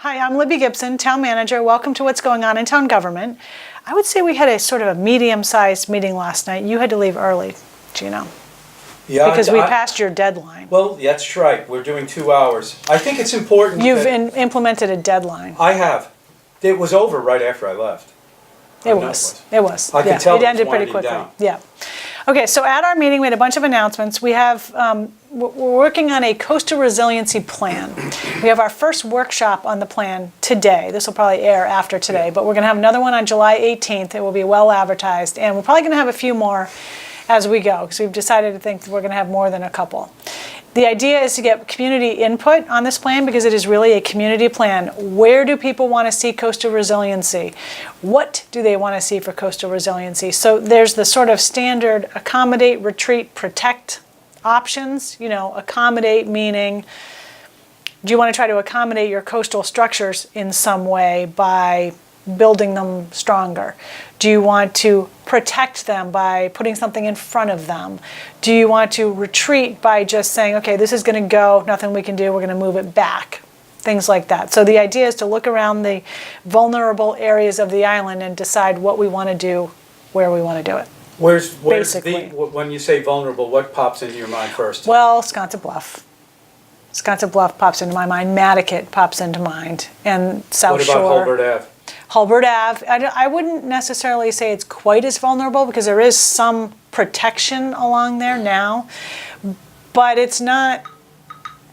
Hi, I'm Libby Gibson, Town Manager. Welcome to What's Going On in Town Government. I would say we had a sort of a medium-sized meeting last night. You had to leave early, Gino. Yeah, because we passed your deadline. Well, that's right. We're doing 2 hours. I think it's important. You've implemented a deadline. I have. It was over right after I left. It was. It was. I can tell it ended pretty winding quickly. down. Yeah. Okay, so at our meeting we had a bunch of announcements. We have we're working on a coastal resiliency plan. We have our first workshop on the plan today. This will probably air after today, but we're going to have another one on July 18th. It will be well advertised, and we're probably going to have a few more as we go, because we've decided to think that we're going to have more than a couple. The idea is to get community input on this plan because it is really a community plan. Where do people want to see coastal resiliency? What do they want to see for coastal resiliency? So there's the sort of standard accommodate, retreat, protect options. You know, accommodate meaning, do you want to try to accommodate your coastal structures in some way by building them stronger? Do you want to protect them by putting something in front of them? Do you want to retreat by just saying, okay, this is going to go, nothing we can do, we're going to move it back? Things like that. So the idea is to look around the vulnerable areas of the island and decide what we want to do, where we want to do it. Where's Basically. when you say vulnerable, what pops into your mind first? Well, Sconset Bluff. Sconset Bluff pops into my mind. Matticat pops into mind. And South Shore. What about Hulbert Ave? Hulbert Ave, I wouldn't necessarily say it's quite as vulnerable because there is some protection along there now, but it's not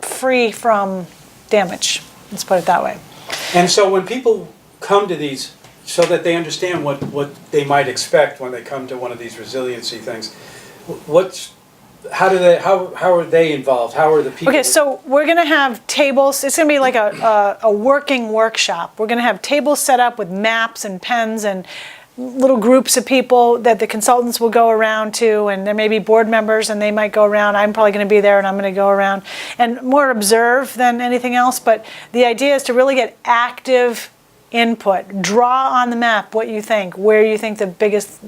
free from damage. Let's put it that way. And so when people come to these, so that they understand what they might expect when they come to one of these resiliency things, how are they involved? How are the people? Okay, so we're going to have tables. It's going to be like a working workshop. We're going to have tables set up with maps and pens and little groups of people that the consultants will go around to, and there may be board members and they might go around. I'm probably going to be there and I'm going to go around and more observe than anything else, but the idea is to really get active input. Draw on the map what you think, where you think the biggest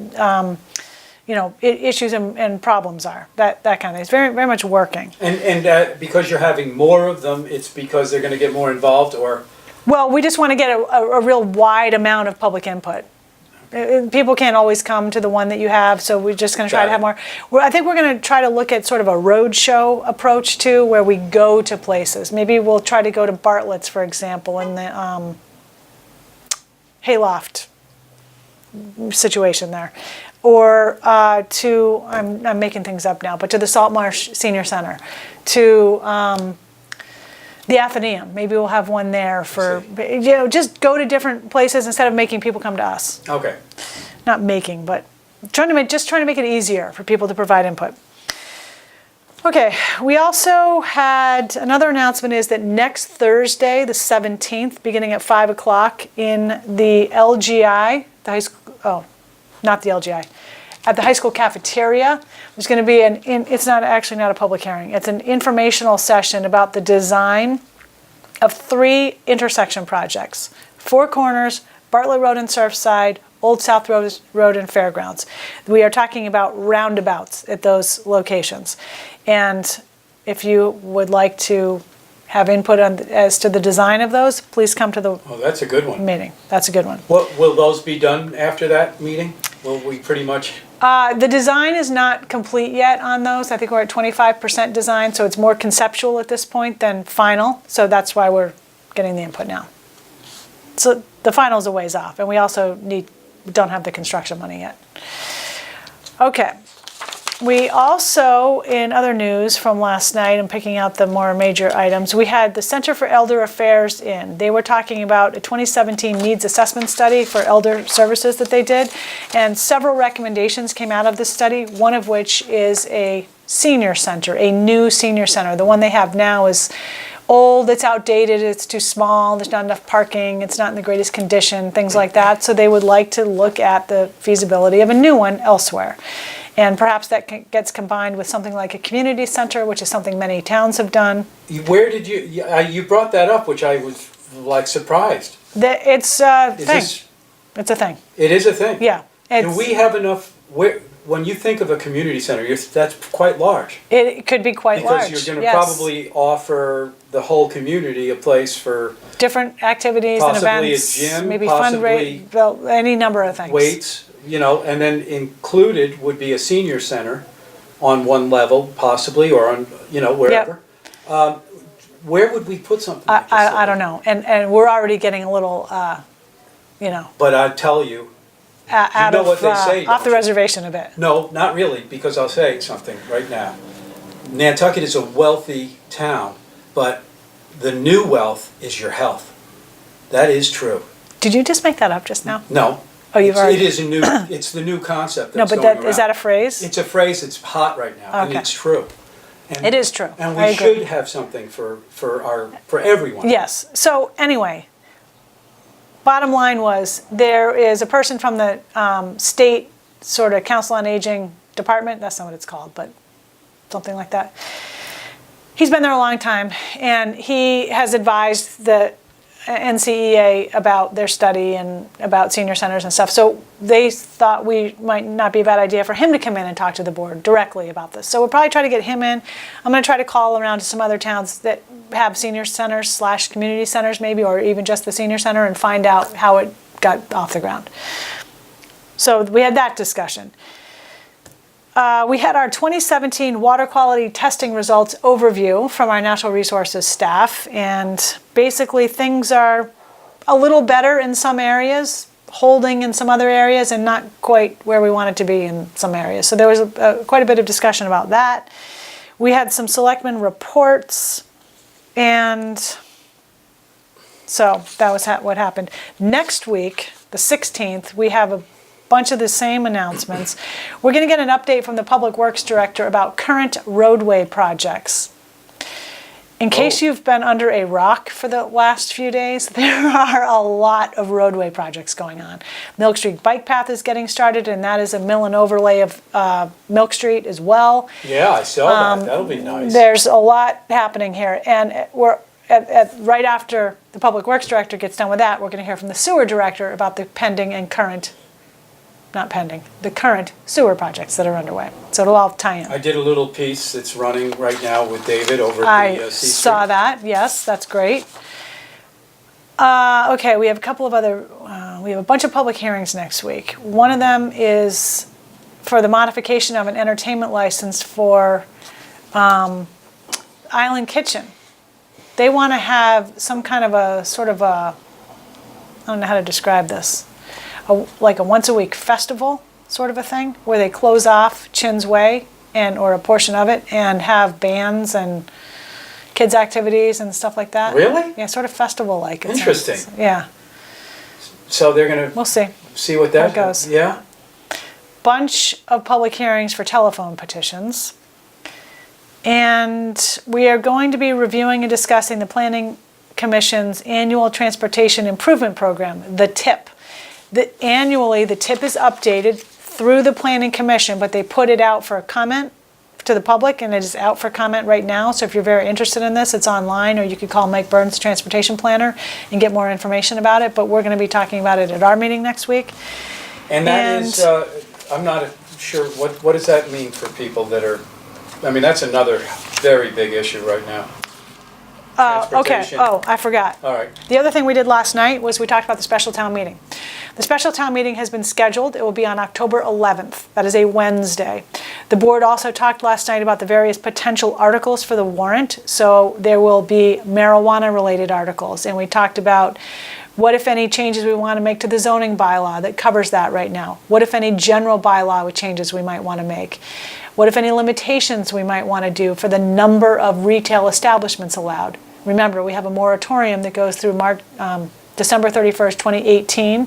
issues and problems are, that kind of thing. It's very, very much working. And because you're having more of them, it's because they're going to get more involved, or? Well, we just want to get a real wide amount of public input. People can't always come to the one that you have, so we're just going to try to have more. I think we're going to try to look at sort of a roadshow approach too, where we go to places. Maybe we'll try to go to Bartlett's, for example, in the Hayloft situation there. Or to, I'm making things up now, but to the Saltmarsh Senior Center, to the Athenaeum. Maybe we'll have one there for, just go to different places instead of making people come to us. Okay. Not making, but trying to make it easier for people to provide input. Okay, we also had another announcement is that next Thursday, the 17th, beginning at 5 o'clock in the LGI, the high school, not the LGI, at the high school cafeteria, there's going to be it's not a public hearing, it's an informational session about the design of 3 intersection projects: Four Corners, Bartlett Road and Surfside, Old South Road and Fairgrounds. We are talking about roundabouts at those locations. And if you would like to have input as to the design of those, please come to the that's a good one. meeting. That's a good one. What will those be done after that meeting? Will we pretty much? The design is not complete yet on those. I think we're at 25% design, so it's more conceptual at this point than final. So that's why we're getting the input now. So the final is a ways off, and we also don't have the construction money yet. Okay. We also, in other news from last night, I'm picking out the more major items, we had the Center for Elder Affairs in. They were talking about a 2017 needs assessment study for elder services that they did, and several recommendations came out of this study, one of which is a senior center, a new senior center. The one they have now is old, it's outdated, it's too small, there's not enough parking, it's not in the greatest condition, things like that. So they would like to look at the feasibility of a new one elsewhere. And perhaps that gets combined with something like a community center, which is something many towns have done. Where did you brought that up, which I was like surprised. It's a thing. It's a thing. It is a thing? Yeah. Do we have enough, when you think of a community center, that's quite large. It could be quite large. Because you're going to yes. probably offer the whole community a place for Different activities and possibly events. a gym, maybe possibly fundraise, any number of things. weights, and then included would be a senior center on one level, possibly, or on, wherever. Where would we put something like this? I don't know. And we're already getting a little, But I tell you, out know of, what they say, off the don't you? reservation a bit. no, not really, because I'll say something right now. Nantucket is a wealthy town, but the new wealth is your health. That is true. Did you just make that up just now? No. Oh, you've already. It is it's the new concept No, that's but going around. is that a phrase? It's a phrase that's hot right now, and Okay. it's true. And, It is true. And I we agree. should have something for everyone. Yes. So anyway, bottom line was there is a person from the state sort of Council on Aging department. That's not what it's called, but something like that. He's been there a long time, and he has advised the NCEA about their study and about senior centers and stuff. So they thought we might not be a bad idea for him to come in and talk to the board directly about this. So we'll probably try to get him in. I'm going to try to call around to some other towns that have senior centers / community centers maybe, or even just the senior center, and find out how it got off the ground. So we had that discussion. We had our 2017 water quality testing results overview from our natural resources staff, and basically things are a little better in some areas, holding in some other areas, and not quite where we want it to be in some areas. So there was quite a bit of discussion about that. We had some selectmen reports, and so that was what happened. Next week, the 16th, we have a bunch of the same announcements. We're going to get an update from the Public Works Director about current roadway projects. In case you've been under a rock for the last few days, there are a lot of roadway projects going on. Milk Street Bike Path is getting started, and that is a mill and overlay of Milk Street as well. Yeah, I saw that. That'll be nice. There's a lot happening here, and we're right after the Public Works Director gets done with that, we're going to hear from the Sewer Director about the pending and current, not pending, the current sewer projects that are underway. So it'll all tie in. I did a little piece that's running right now with David over at I the C saw Street. that, yes, that's great. Okay, we have a couple of other, we have a bunch of public hearings next week. One of them is for the modification of an entertainment license for Island Kitchen. They want to have some kind of a sort of a, I don't know how to describe this, like a once a week festival sort of a thing, where they close off Chin's Way or a portion of it, and have bands and kids activities and stuff like that. Really? Yeah, sort of festival like. Interesting. Yeah. So they're going We'll see. see what that goes. Yeah. Bunch of public hearings for telephone petitions. And we are going to be reviewing and discussing the Planning Commission's annual Transportation Improvement Program, the TIP. Annually, the TIP is updated through the Planning Commission, but they put it out for a comment to the public, and it is out for comment right now. So if you're very interested in this, it's online, or you could call Mike Burns, Transportation Planner, and get more information about it. But we're going to be talking about it at our meeting next week. And that is, I'm not sure, what does that mean for people that are, I mean, that's another very big issue right now. Okay. Transportation. Oh, I forgot. All right. The other thing we did last night was we talked about the special town meeting. The special town meeting has been scheduled. It will be on October 11th. That is a Wednesday. The board also talked last night about the various potential articles for the warrant. So there will be marijuana-related articles. And we talked about what, if any, changes we want to make to the zoning bylaw that covers that right now. What, if any, general bylaw changes we might want to make. What, if any, limitations we might want to do for the number of retail establishments allowed. Remember, we have a moratorium that goes through December 31st, 2018,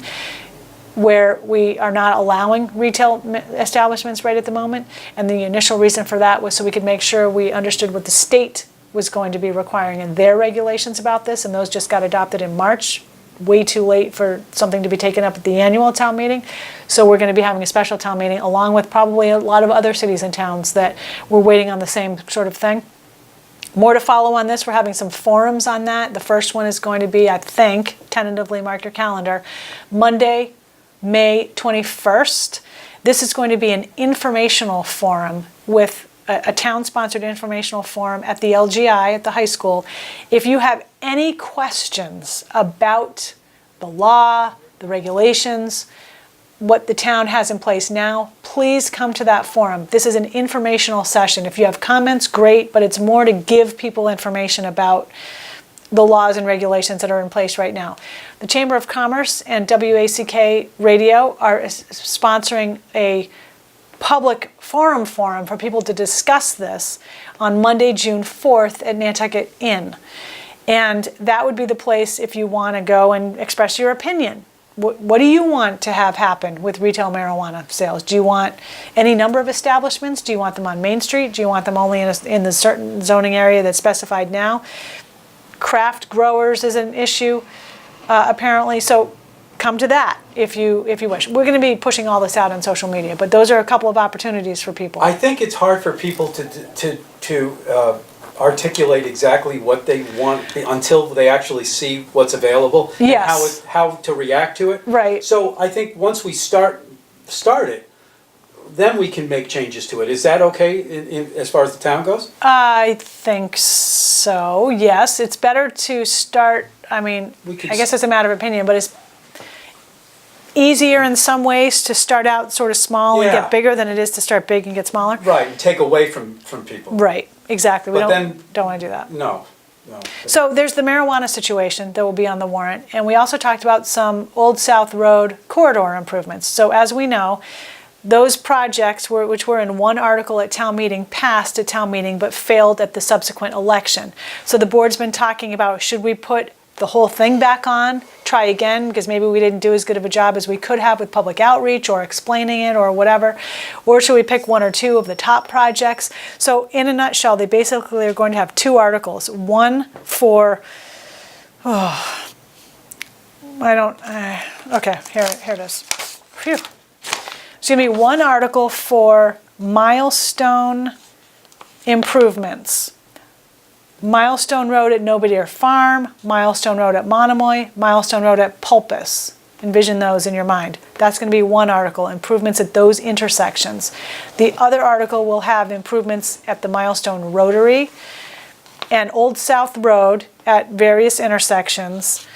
where we are not allowing retail establishments right at the moment. And the initial reason for that was so we could make sure we understood what the state was going to be requiring in their regulations about this, and those just got adopted in March. Way too late for something to be taken up at the annual town meeting. So we're going to be having a special town meeting, along with probably a lot of other cities and towns that were waiting on the same sort of thing. More to follow on this. We're having some forums on that. The first one is going to be, I think, tentatively mark your calendar, Monday, May 21st. This is going to be an informational forum with a town-sponsored informational forum at the LGI at the high school. If you have any questions about the law, the regulations, what the town has in place now, please come to that forum. This is an informational session. If you have comments, great, but it's more to give people information about the laws and regulations that are in place right now. The Chamber of Commerce and WACK Radio are sponsoring a public forum for people to discuss this on Monday, June 4th at Nantucket Inn. And that would be the place if you want to go and express your opinion. What do you want to have happen with retail marijuana sales? Do you want any number of establishments? Do you want them on Main Street? Do you want them only in the certain zoning area that's specified now? Craft growers is an issue, apparently. So come to that if you wish. We're going to be pushing all this out on social media, but those are a couple of opportunities for people. I think it's hard for people to articulate exactly what they want until they actually see what's available. Yes. And how to react to it. Right. So I think once we start it, then we can make changes to it. Is that okay as far as the town goes? I think so, yes. It's better to start, I guess it's a matter of opinion, but it's easier in some ways to start out sort of small and get bigger than it is to start big and get smaller. Right, and take away from people. Right, exactly. We But don't want to do that. No. So there's the marijuana situation that will be on the warrant, and we also talked about some Old South Road corridor improvements. So as we know, those projects, which were in one article at town meeting, passed at town meeting but failed at the subsequent election. So the board's been talking about, should we put the whole thing back on, try again, because maybe we didn't do as good of a job as we could have with public outreach or explaining it or whatever, or should we pick one or two of the top projects? So in a nutshell, they basically are going to have two articles. One for, okay, here it is. Phew. It's going to be one article for milestone improvements. Milestone Road at Nobadeer Farm, Milestone Road at Monomoy, Milestone Road at Pulpus. Envision those in your mind. That's going to be one article, improvements at those intersections. The other article will have improvements at the Milestone Rotary and Old South Road at various intersections.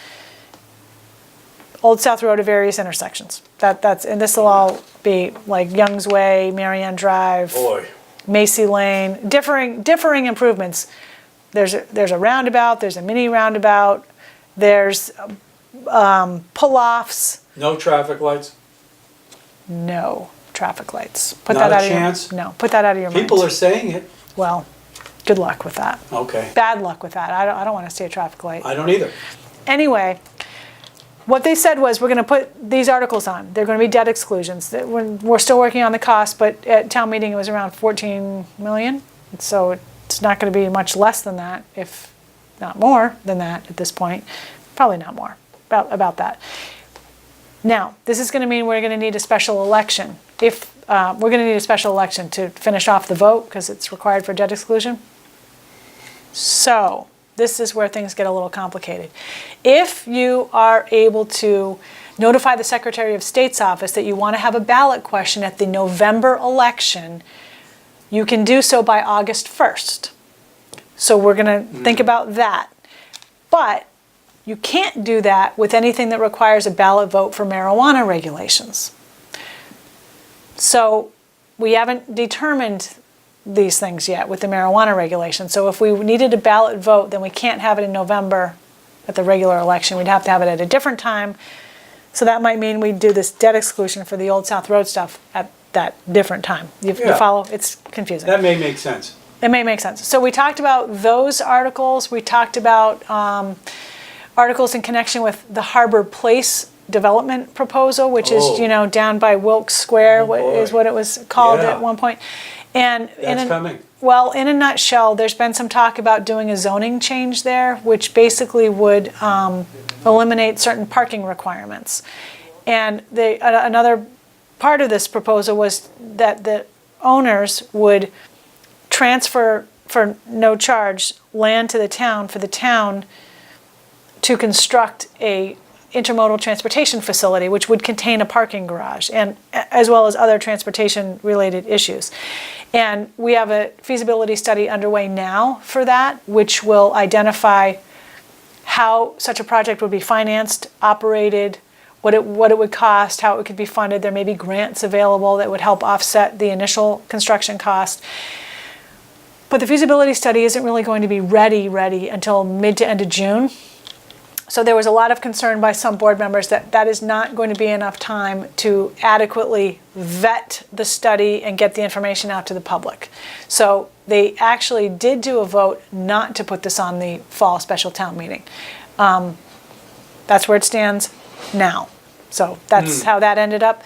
Old South Road at various intersections. And this will all be like Young's Way, Marianne Drive, Macy Lane, differing improvements. There's a roundabout, there's a mini roundabout, there's pull-offs. No traffic lights? No traffic lights. Put Not that a out of chance? No, put that out of your mind. People are saying it. Well, good luck with that. Okay. Bad luck with that. I don't want to see a traffic light. I don't either. Anyway, what they said was we're going to put these articles on. They're going to be debt exclusions. We're still working on the cost, but at town meeting it was around 14 million. So it's not going to be much less than that, if not more than that at this point. Probably not more, about that. Now, this is going to mean we're going to need a special election. If we're going to need a special election to finish off the vote because it's required for debt exclusion. So this is where things get a little complicated. If you are able to notify the Secretary of State's office that you want to have a ballot question at the November election, you can do so by August 1st. So we're going to think about that. But you can't do that with anything that requires a ballot vote for marijuana regulations. So we haven't determined these things yet with the marijuana regulations. So if we needed a ballot vote, then we can't have it in November at the regular election. We'd have to have it at a different time. So that might mean we'd do this debt exclusion for the Old South Road stuff at that different time. You follow? It's confusing. That may make sense. It may make sense. So we talked about those articles. We talked about articles in connection with the Harbor Place development proposal, which is, down by Wilkes Square, is what it was called at one point. And that's coming. Well, in a nutshell, there's been some talk about doing a zoning change there, which basically would eliminate certain parking requirements. And another part of this proposal was that the owners would transfer for no charge land to the town for the town to construct a intermodal transportation facility, which would contain a parking garage, and as well as other transportation-related issues. And we have a feasibility study underway now for that, which will identify how such a project would be financed, operated, what it would cost, how it could be funded. There may be grants available that would help offset the initial construction cost. But the feasibility study isn't really going to be ready until mid to end of June. So there was a lot of concern by some board members that that is not going to be enough time to adequately vet the study and get the information out to the public. So they actually did do a vote not to put this on the fall special town meeting. That's where it stands now. So that's how that ended up.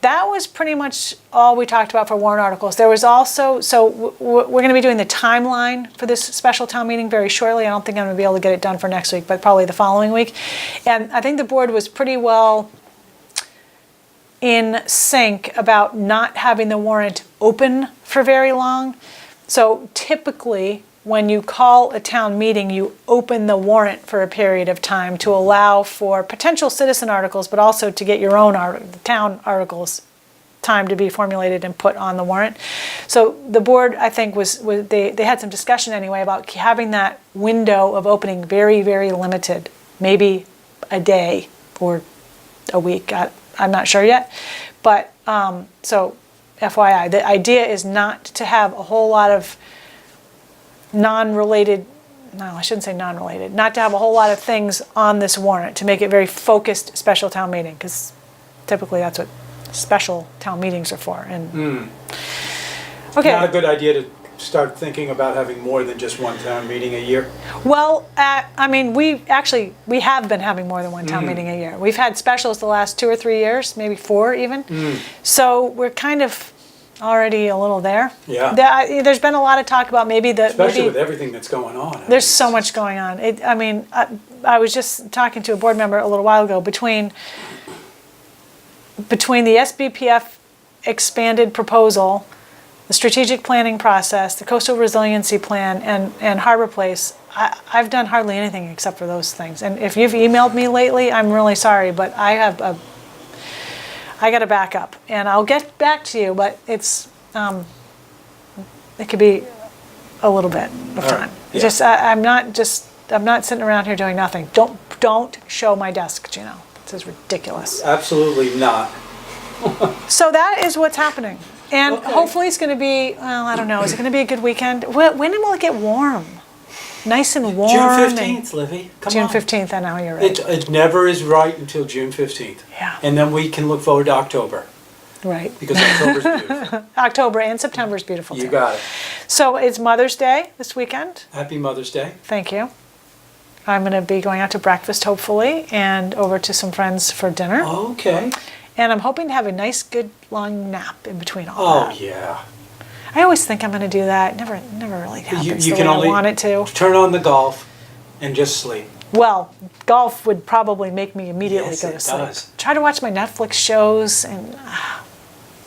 That was pretty much all we talked about for warrant articles. There was also, so we're going to be doing the timeline for this special town meeting very shortly. I don't think I'm going to be able to get it done for next week, but probably the following week. And I think the board was pretty well in sync about not having the warrant open for very long. So typically, when you call a town meeting, you open the warrant for a period of time to allow for potential citizen articles, but also to get your own town articles time to be formulated and put on the warrant. So the board, I think, they had some discussion anyway about having that window of opening very, very limited, maybe a day or a week. I'm not sure yet. But so FYI, the idea is not to have a whole lot of non-related, no, I shouldn't say non-related, not to have a whole lot of things on this warrant, to make it very focused special town meeting, because typically that's what special town meetings are for. And okay. Not a good idea to start thinking about having more than just one town meeting a year? Well, I mean, we have been having more than one town meeting a year. We've had specials the last 2 or 3 years, maybe 4 even. So we're kind of already a little there. Yeah. There's been a lot of talk about especially with everything that's going on. There's so much going on. I was just talking to a board member a little while ago, between the SBPF expanded proposal, the strategic planning process, the coastal resiliency plan, and Harbor Place, I've done hardly anything except for those things. And if you've emailed me lately, I'm really sorry, but I got to back up, and I'll get back to you, but it could be a little bit of time. Right. Yeah. I'm not sitting around here doing nothing. Don't show my desk, Gino. This is ridiculous. Absolutely not. So that is what's happening. And Okay. hopefully it's going to be, well, I don't know, is it going to be a good weekend? When will it get warm? Nice and warm. June 15th, Livy. Come June on. 15th, I know, you're right. It never is right until June 15th. Yeah. And then we can look forward to October, Right. because October's beautiful. October and September is beautiful too. You got it. So it's Mother's Day this weekend. Happy Mother's Day. Thank you. I'm going to be going out to breakfast, hopefully, and over to some friends for dinner. Okay. And I'm hoping to have a nice, good, long nap in between all Oh, that. yeah. I always think I'm going to do that. Never really happens You the can way only I want it to. turn on the golf and just sleep. Well, golf would probably make me immediately Yes, go to it sleep. does. Try to watch my Netflix shows and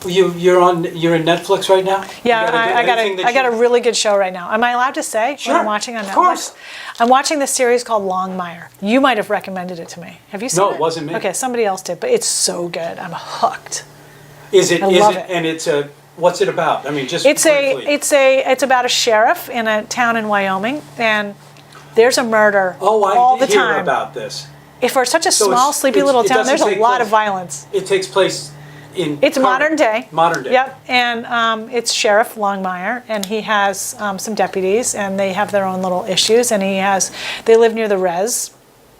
You're in Netflix right now? yeah, You I got a really good show right now. Am I allowed to say Sure, what I'm watching on of Netflix? course. I'm watching this series called Longmire. You might have recommended it to me. Have you seen it? No, it wasn't me. Okay, somebody else did, but it's so good. I'm hooked. Is it? I love it. And it's a. What's it about? I mean, just It's briefly. it's about a sheriff in a town in Wyoming, and there's a murder all I the did hear time. about this. If for such a So small, it's- sleepy it's- little it town, doesn't there's a take lot place- of violence. It takes place in. It's modern day. Modern day. Yep, and it's Sheriff Longmire, and he has some deputies, and they have their own little issues, and they live near the res,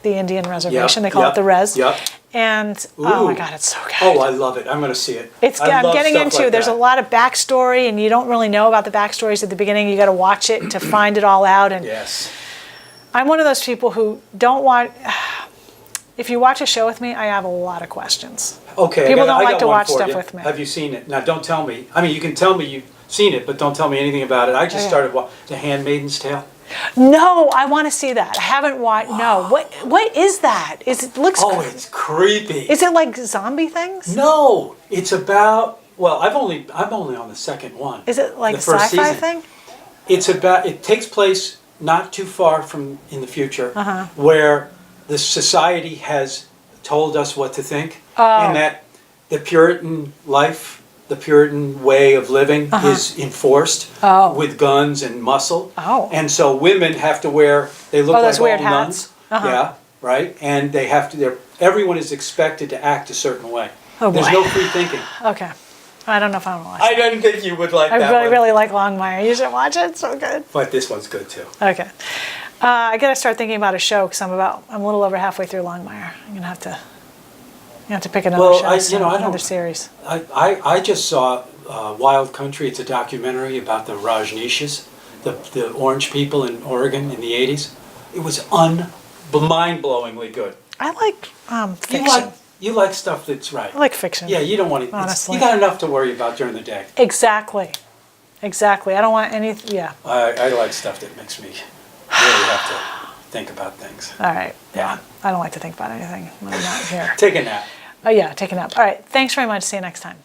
the Indian reservation. They call it the res. Yep. And oh my Ooh. God, it's so good. Oh, I love it. I'm going to see it. I'm love getting stuff into. like There's that. a lot of backstory, and you don't really know about the backstories at the beginning. You got to watch it to find it all out. And Yes. I'm one of those people who don't want. If you watch a show with me, I have a lot of questions. Okay. People I don't like got to one watch for stuff you. with me. Have you seen it? Now, don't tell me. I mean, you can tell me you've seen it, but don't tell me anything about it. I just Okay. started The Handmaid's Tale. No, I want to see that. I haven't watched. No, what is that? It looks. Oh, it's creepy. Is it like zombie things? No, it's about. Well, I'm only on the second one. Is it like The a first sci-fi season. thing? It's about. It takes place not too far from in the future, Uh-huh. where the society has told us what to think, and that the Puritan life, the Puritan way of living is enforced with guns and muscle. And so women have to wear, they look like those weird all nuns. hats. Yeah, right? And they have to, everyone is expected to act a certain way. Oh, There's boy. no free thinking. Okay. I don't know if I want to watch I it. didn't think you would like I that really, one. really like Longmire. You should watch it. It's so good. But this one's good too. Okay. I got to start thinking about a show because I'm a little over halfway through Longmire. I'm gonna have to pick another Well, show, I soon, don't- another series. I just saw Wild Country. It's a documentary about the Rajneeshis, the orange people in Oregon in the 80s. It was mind-blowingly good. I like fiction. You like stuff that's right. I like fiction. Yeah, you don't want to. Honestly. You got enough to worry about during the day. Exactly. I don't want anything. Yeah. I like stuff that makes me really have to think about things. All right. Yeah. I don't like to think about anything when I'm not here. Take a nap. Oh yeah, take a nap. All right. Thanks very much. See you next time.